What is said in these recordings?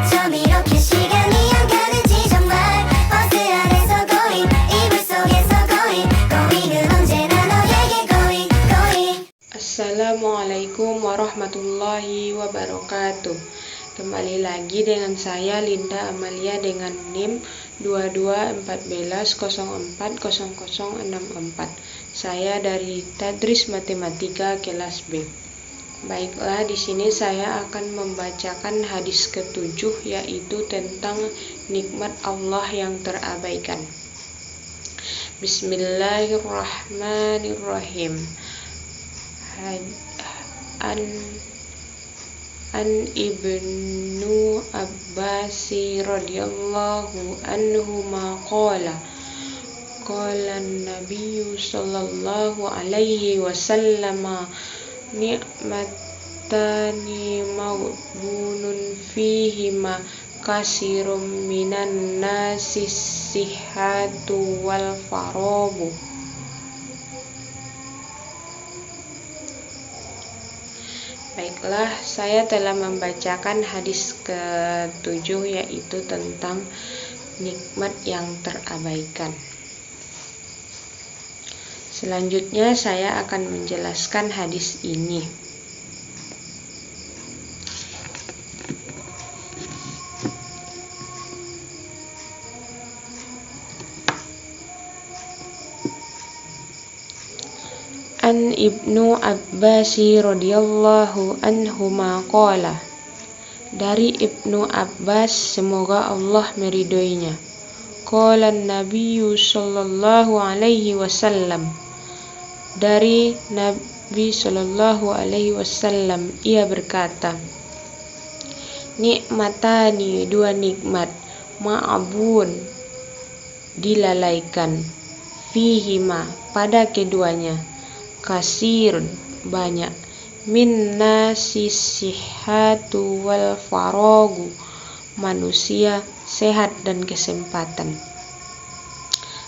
어쩜 이렇게 시간이 안 가는지 정말 버스 안에서 going 이불 속에서 going은 언제나 너에게 going. Assalamualaikum warahmatullahi wabarakatuh. Kembali lagi dengan saya Linda Amalia dengan NIM 2214040064. Saya dari Tadris Matematika kelas B. Baiklah, di sini saya akan membacakan hadis ke-7, yaitu tentang nikmat Allah yang terabaikan. Bismillahirrahmanirrahim. An Ibnu Abbas radhiyallahu anhuma qala an-nabiyyu sallallahu alaihi wasallam ni'matani maghbunun fihima kasirum minan nasi sihhatu wal farabu. Baiklah, saya telah membacakan hadis ke-7, yaitu tentang nikmat yang terabaikan. Selanjutnya saya akan menjelaskan hadis ini. An Ibnu Abbas radhiyallahu anhuma qala, dari Ibnu Abbas, semoga Allah meridhoinya, qala an-nabiyyu sallallahu alaihi wasallam, dari Nabi sallallahu alaihi wasallam, ia berkata, nikmatani, dua nikmat, ma'abun, dilalaikan, fihima, pada keduanya, kasir, banyak, minna sihhatu wal faragu, manusia sehat dan kesempatan.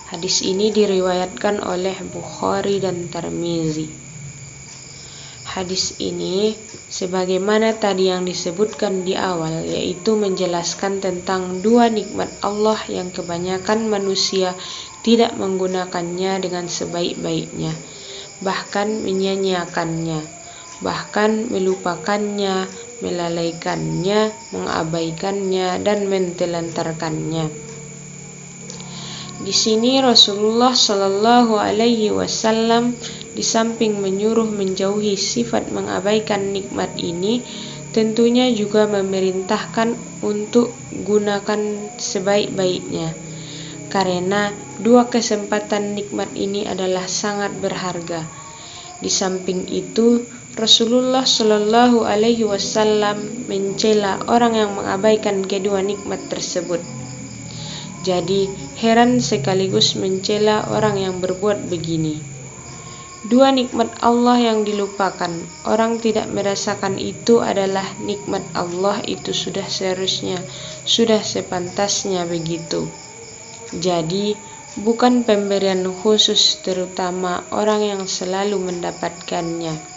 Hadis ini diriwayatkan oleh Bukhari dan Tirmizi. Hadis ini sebagaimana tadi yang disebutkan di awal, yaitu menjelaskan tentang dua nikmat Allah yang kebanyakan manusia tidak menggunakannya dengan sebaik-baiknya, bahkan menyia-nyiakannya, bahkan melupakannya, melalaikannya, mengabaikannya, dan mentelantarkannya. Di sini Rasulullah Shallallahu Alaihi Wasallam di samping menyuruh menjauhi sifat mengabaikan nikmat ini, tentunya juga memerintahkan untuk gunakan sebaik-baiknya, karena dua kesempatan nikmat ini adalah sangat berharga. Di samping itu, Rasulullah Shallallahu Alaihi Wasallam mencela orang yang mengabaikan kedua nikmat tersebut. Jadi, heran sekaligus mencela orang yang berbuat begini. Dua nikmat Allah yang dilupakan, orang tidak merasakan itu adalah nikmat Allah, itu sudah seharusnya, sudah sepantasnya begitu. Jadi, bukan pemberian khusus, terutama orang yang selalu mendapatkannya.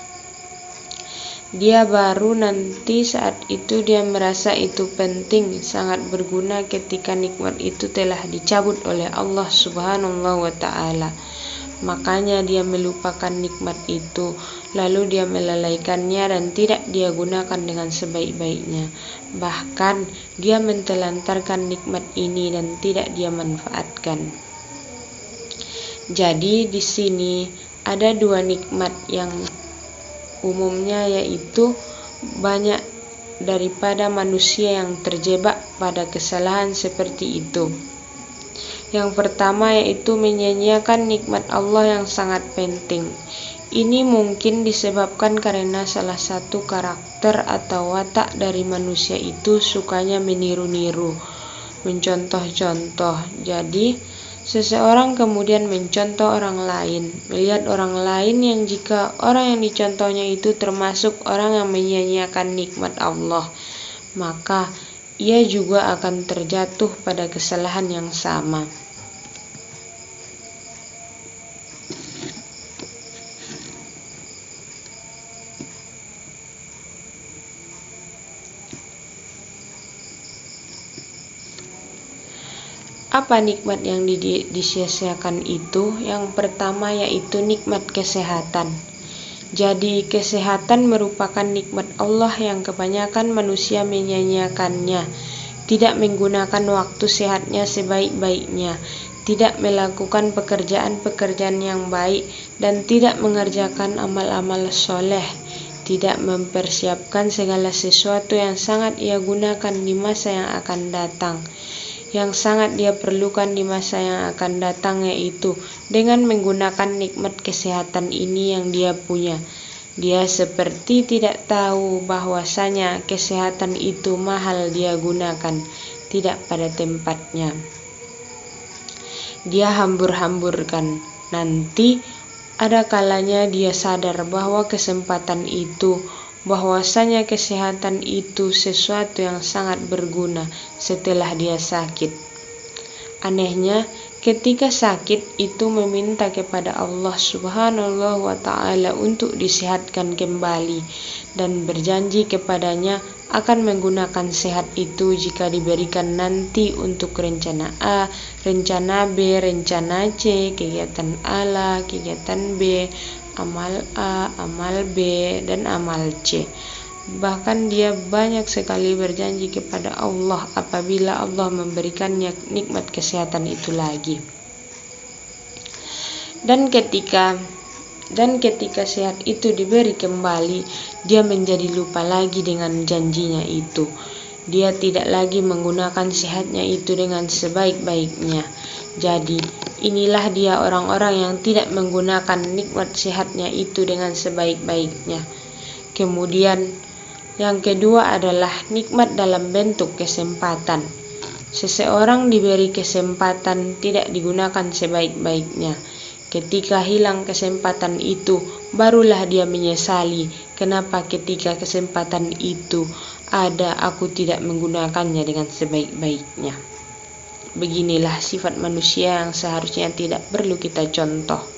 Dia baru nanti saat itu dia merasa itu penting, sangat berguna ketika nikmat itu telah dicabut oleh Allah Subhanahu wa Ta'ala. Makanya dia melupakan nikmat itu, lalu dia melalaikannya dan tidak dia gunakan dengan sebaik-baiknya. Bahkan dia mentelantarkan nikmat ini dan tidak dia manfaatkan. Jadi di sini ada dua nikmat yang umumnya, yaitu banyak daripada manusia yang terjebak pada kesalahan seperti itu. Yang pertama yaitu menyia-nyiakan nikmat Allah yang sangat penting. Ini mungkin disebabkan karena salah satu karakter atau watak dari manusia itu sukanya meniru-niru, mencontoh-contoh. Jadi seseorang kemudian mencontoh orang lain, melihat orang lain yang jika orang yang dicontohnya itu termasuk orang yang menyia-nyiakan nikmat Allah, maka ia juga akan terjatuh pada kesalahan yang sama. Apa nikmat yang disia-siakan itu? Yang pertama yaitu nikmat kesehatan. Jadi kesehatan merupakan nikmat Allah yang kebanyakan manusia menyia-nyiakannya, tidak menggunakan waktu sehatnya sebaik-baiknya, tidak melakukan pekerjaan-pekerjaan yang baik, dan tidak mengerjakan amal-amal soleh, tidak mempersiapkan segala sesuatu yang sangat ia gunakan di masa yang akan datang, yang sangat dia perlukan di masa yang akan datang, yaitu dengan menggunakan nikmat kesehatan ini yang dia punya. Dia seperti tidak tahu bahwasanya kesehatan itu mahal dia gunakan, tidak pada tempatnya. Dia hambur-hamburkan. Nanti ada kalanya dia sadar bahwa kesempatan itu, bahwasanya kesehatan itu sesuatu yang sangat berguna setelah dia sakit. Anehnya, ketika sakit itu meminta kepada Allah Subhanahu wa Ta'ala untuk disehatkan kembali, dan berjanji kepadanya akan menggunakan sehat itu jika diberikan nanti untuk rencana A, rencana B, rencana C, kegiatan A, kegiatan B, amal A, amal B, dan amal C. Bahkan dia banyak sekali berjanji kepada Allah apabila Allah memberikannya nikmat kesehatan itu lagi. Dan ketika sehat itu diberi kembali, dia menjadi lupa lagi dengan janjinya itu. Dia tidak lagi menggunakan sehatnya itu dengan sebaik-baiknya. Jadi inilah dia orang-orang yang tidak menggunakan nikmat sehatnya itu dengan sebaik-baiknya. Kemudian yang kedua adalah nikmat dalam bentuk kesempatan. Seseorang diberi kesempatan tidak digunakan sebaik-baiknya. Ketika hilang kesempatan itu, barulah dia menyesali kenapa ketika kesempatan itu ada aku tidak menggunakannya dengan sebaik-baiknya. Beginilah sifat manusia yang seharusnya tidak perlu kita contoh.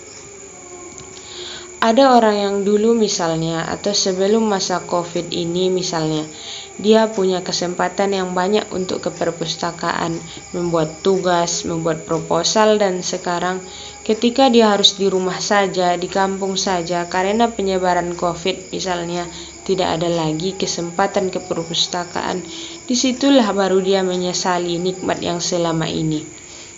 Ada orang yang dulu misalnya, atau sebelum masa COVID ini misalnya, dia punya kesempatan yang banyak untuk ke perpustakaan, membuat tugas, membuat proposal, dan sekarang ketika dia harus di rumah saja, di kampung saja, karena penyebaran COVID misalnya, tidak ada lagi kesempatan ke perpustakaan. Disitulah baru dia menyesali nikmat yang selama ini.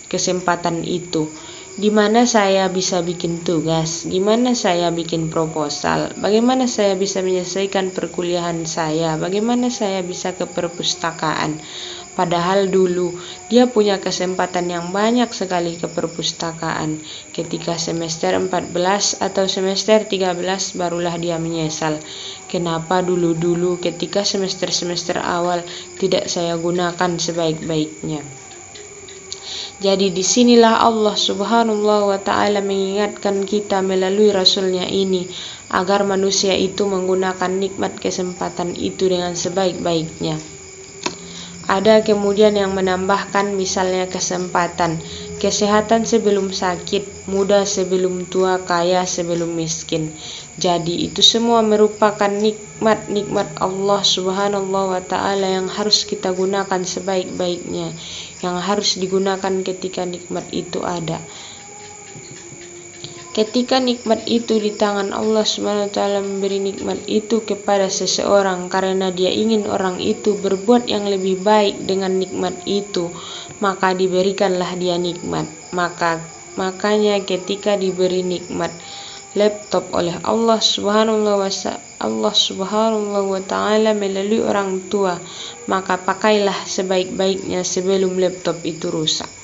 Kesempatan itu, di mana saya bisa bikin tugas, di mana saya bikin proposal, bagaimana saya bisa menyelesaikan perkuliahan saya, bagaimana saya bisa ke perpustakaan. Padahal dulu dia punya kesempatan yang banyak sekali ke perpustakaan. Ketika semester 14 atau semester 13 barulah dia menyesal. Kenapa dulu-dulu ketika semester-semester awal tidak saya gunakan sebaik-baiknya. Jadi disinilah Allah Subhanahu wa Ta'ala mengingatkan kita melalui Rasulnya ini, agar manusia itu menggunakan nikmat kesempatan itu dengan sebaik-baiknya. Ada kemudian yang menambahkan misalnya kesempatan, kesehatan sebelum sakit, muda sebelum tua, kaya sebelum miskin. Jadi itu semua merupakan nikmat-nikmat Allah Subhanahu wa Ta'ala yang harus kita gunakan sebaik-baiknya, yang harus digunakan ketika nikmat itu ada. Ketika nikmat itu di tangan Allah Subhanahu wa Ta'ala memberi nikmat itu kepada seseorang karena dia ingin orang itu berbuat yang lebih baik dengan nikmat itu, maka diberikanlah dia nikmat. Makanya ketika diberi nikmat laptop oleh Allah Subhanahu wa Ta'ala melalui orang tua, maka pakailah sebaik-baiknya sebelum laptop itu rusak.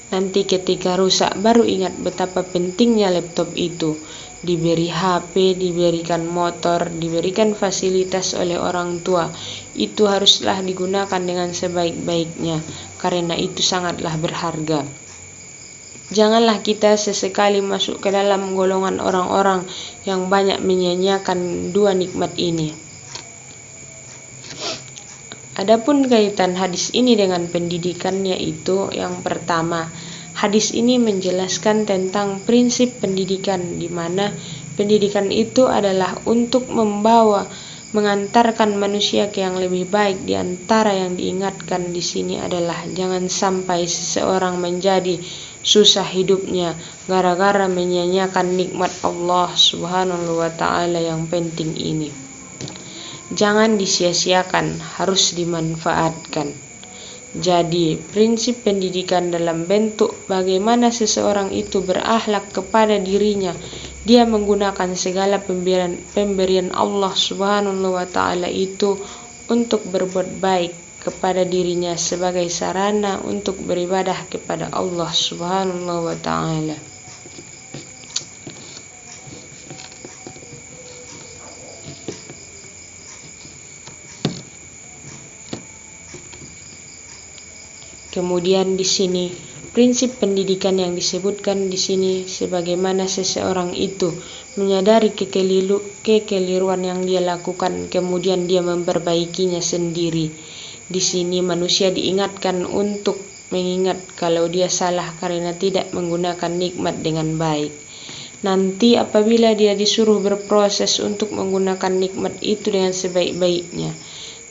Nanti ketika rusak baru ingat betapa pentingnya laptop itu. Diberi HP, diberikan motor, diberikan fasilitas oleh orang tua, itu haruslah digunakan dengan sebaik-baiknya, karena itu sangatlah berharga. Janganlah kita sesekali masuk ke dalam golongan orang-orang yang banyak menyia-nyiakan dua nikmat ini. Adapun kaitan hadis ini dengan pendidikannya itu, yang pertama, hadis ini menjelaskan tentang prinsip pendidikan, di mana pendidikan itu adalah untuk mengantarkan manusia ke yang lebih baik. Di antara yang diingatkan di sini adalah jangan sampai seseorang menjadi susah hidupnya gara-gara menyia-nyiakan nikmat Allah Subhanahu wa ta'ala yang penting ini. Jangan disia-siakan, harus dimanfaatkan. Jadi, prinsip pendidikan dalam bentuk bagaimana seseorang itu berakhlak kepada dirinya. Dia menggunakan segala pemberian Allah Subhanahu wa ta'ala itu untuk berbuat baik kepada dirinya sebagai sarana untuk beribadah kepada Allah Subhanahu wa ta'ala. Kemudian di sini prinsip pendidikan yang disebutkan di sini sebagaimana seseorang itu menyadari kekeliruan yang dia lakukan, kemudian dia memperbaikinya sendiri. Di sini manusia diingatkan untuk mengingat kalau dia salah karena tidak menggunakan nikmat dengan baik. Nanti apabila dia disuruh berproses untuk menggunakan nikmat itu dengan sebaik-baiknya.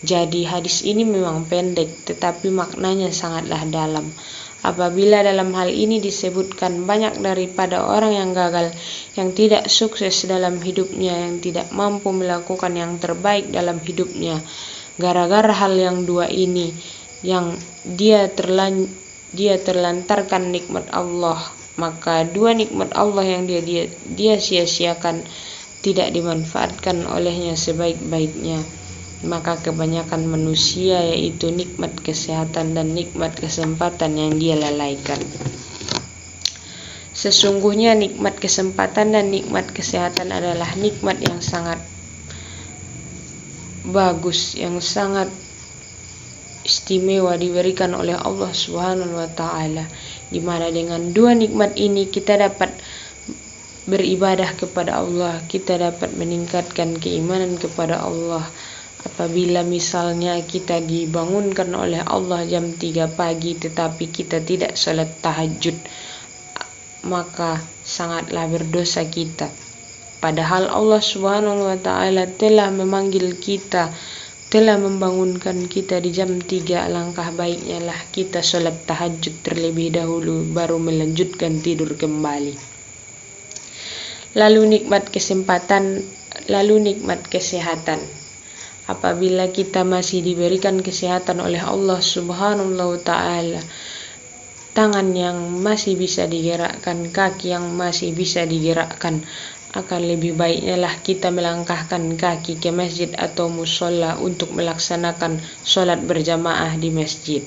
Jadi hadis ini memang pendek tetapi maknanya sangatlah dalam. Apabila dalam hal ini disebutkan banyak daripada orang yang gagal, yang tidak sukses dalam hidupnya, yang tidak mampu melakukan yang terbaik dalam hidupnya, gara-gara hal yang dua ini, yang dia terlantarkan nikmat Allah, maka dua nikmat Allah yang dia sia-siakan tidak dimanfaatkan olehnya sebaik-baiknya. Maka kebanyakan manusia yaitu nikmat kesehatan dan nikmat kesempatan yang dia lalaikan. Sesungguhnya nikmat kesempatan dan nikmat kesehatan adalah nikmat yang sangat bagus, yang sangat istimewa diberikan oleh Allah Subhanahu wa ta'ala, di mana dengan dua nikmat ini kita dapat beribadah kepada Allah, kita dapat meningkatkan keimanan kepada Allah. Apabila misalnya kita dibangunkan oleh Allah jam 3 pagi tetapi kita tidak salat tahajud, maka sangatlah berdosa kita. Padahal Allah Subhanahu wa ta'ala telah memanggil kita, telah membangunkan kita di jam 3, alangkah baiknya lah kita salat tahajud terlebih dahulu baru melanjutkan tidur kembali. Lalu nikmat kesehatan. Apabila kita masih diberikan kesehatan oleh Allah Subhanahu wa ta'ala, tangan yang masih bisa digerakkan, kaki yang masih bisa digerakkan, akan lebih baiknya lah kita melangkahkan kaki ke masjid atau musola untuk melaksanakan sholat berjamaah di masjid.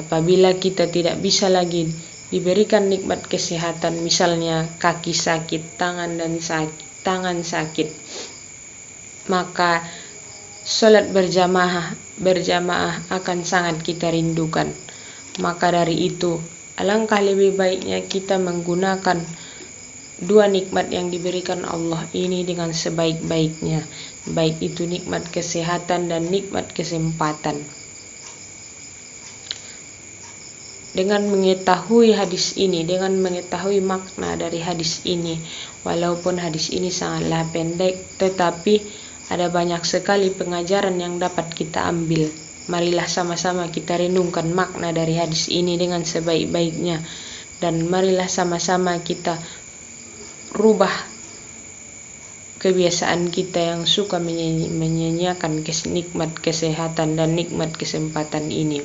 Apabila kita tidak bisa lagi diberikan nikmat kesehatan, misalnya kaki sakit, tangan sakit, maka sholat berjamaah akan sangat kita rindukan. Maka dari itu, alangkah lebih baiknya kita menggunakan dua nikmat yang diberikan Allah ini dengan sebaik-baiknya, baik itu nikmat kesehatan dan nikmat kesempatan. Dengan mengetahui hadis ini, dengan mengetahui makna dari hadis ini, walaupun hadis ini sangatlah pendek, tetapi ada banyak sekali pengajaran yang dapat kita ambil. Marilah sama-sama kita renungkan makna dari hadis ini dengan sebaik-baiknya. Dan marilah sama-sama kita rubah kebiasaan kita yang suka menyanyiakan nikmat kesehatan dan nikmat kesempatan ini.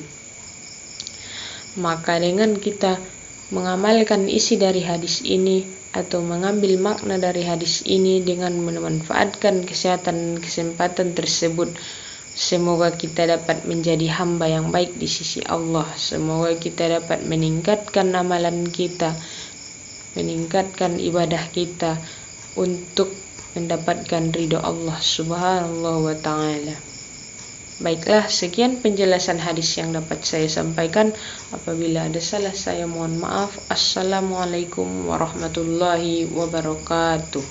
Maka dengan kita mengamalkan isi dari hadis ini atau mengambil makna dari hadis ini dengan memanfaatkan kesehatan dan kesempatan tersebut, semoga kita dapat menjadi hamba yang baik di sisi Allah. Semoga kita dapat meningkatkan amalan kita, meningkatkan ibadah kita untuk mendapatkan ridho Allah Subhanahu wa ta'ala. Baiklah, sekian penjelasan hadis yang dapat saya sampaikan. Apabila ada salah, saya mohon maaf. Assalamualaikum warahmatullahi wabarakatuh.